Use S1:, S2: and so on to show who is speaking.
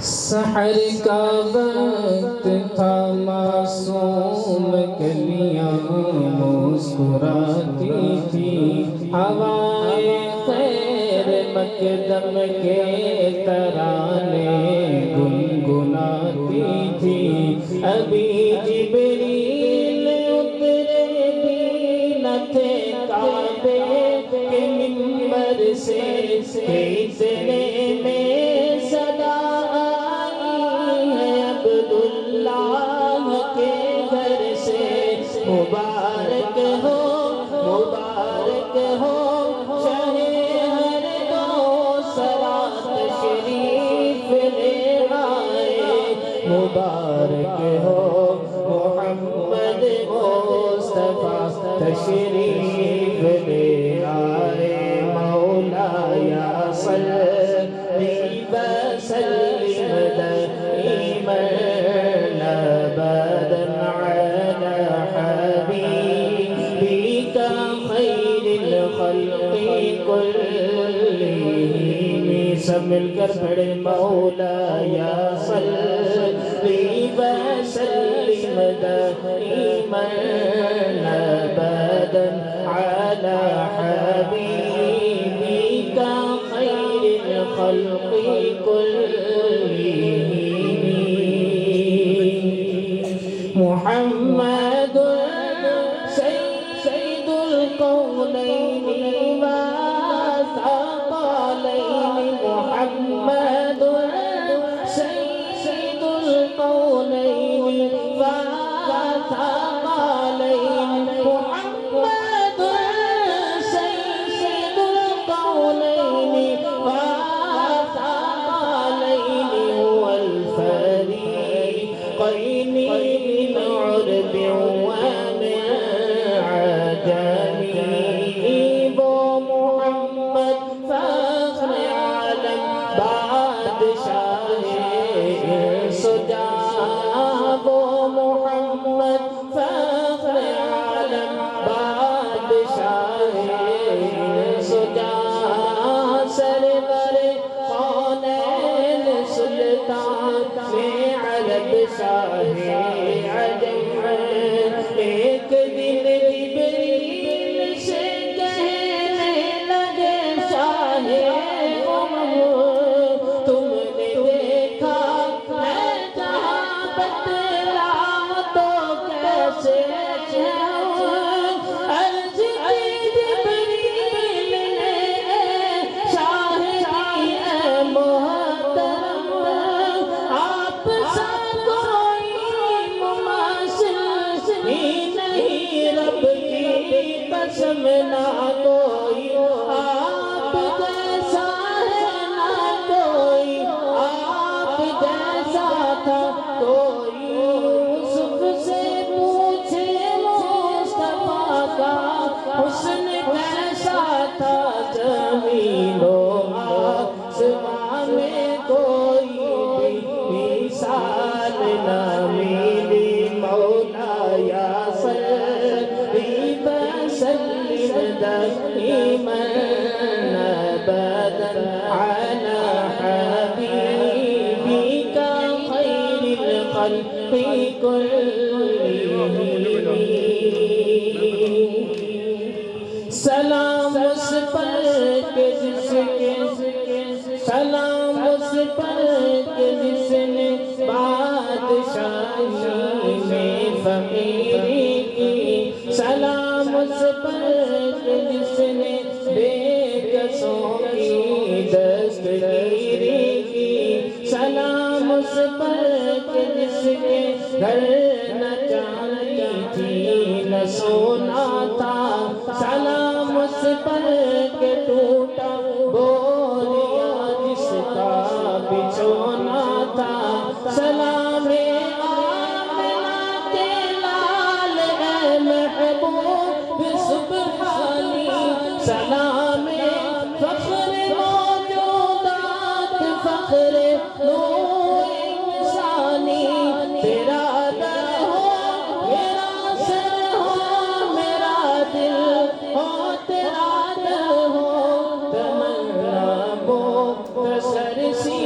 S1: सहर का वक्त था, मासूम कलियां मुस्कुराती थी, हवाए खैर मकदम के तराने गुनगुनाती थी। अभी जिब्रील उतरे भी न थे काबे के मिंबर से, इतने में सदा अब्दुल्लाह के घर से। मुबारक हो शाहे हर दो सरात शरीफ ले आए। मुबारक हो मोहम्मद मुस्तफा तशरीफ ले आए। मौलाया सल्ली व सल्लिम दईमन अबदन अला हबीबिका खैरिल खल्क़ि कुल्लिहिम। सब मिलकर पढ़े मौलाया सल्ली व सल्लिम दईमन अबदन अला हबीबिका खैरिल खल्क़ि कुल्लिहिम। मुहम्मदुन सय्यिदुल कौनैनि व सक़लैनि। मुहम्मदुन सय्यिदुल कौनैनि व सक़लैनि। मुहम्मदुन सय्यिदुल कौनैनि व सक़लैनि। हुवल फरीक़ैनि मिन उर्ब व मिन अजम। वो मुहम्मद फ़ख्र आलम बादशाहे सुजा। वो मुहम्मद फ़ख्र आलम बादशाहे सुजा। सरवरे कौनैन सुल्तान अरब शाहे अजम। एक दिन जिब्रील से कहने लगे शाहे तुमने देखा मैं जहाँ बतला तो कैसे अर्ज की जिब्रील ने शाहे मोहतरम। आप सा कोई मुमासिल ही नहीं, रब की कसम ना कोई आप जैसा है ना कोई आप जैसा था कोई। यूसुफ से पूछे मुस्तफा का हुस्न कैसा था। ज़मीनो आसमां में कोई मिसाल न मिली। मौलाया सल्ली व सल्लिम दईमन अबदन अला हबीबिका खैरिल खल्क़ि कुल्लिहिम। सलाम उस पर के जिसके सलाम उस पर के जिसने बादशाही में फ़कीरी की। सलाम उस पर के जिसने बेकसों की दस्तगीरी की। सलाम उस पर के जिसके घर न चांदी थी न सोना था। सलाम उस पर के टूटा बोरिया जिसका बिछोना था। सलामे आमिना के लाल है महबूब सुब्हानी। सलामे फ़ख्र मौजूदात फ़ख्र नूर इंसानी। तेरा दर हो मेरा सर हो मेरा दिल हो तेरा दर हो तमन्ना बो सरसी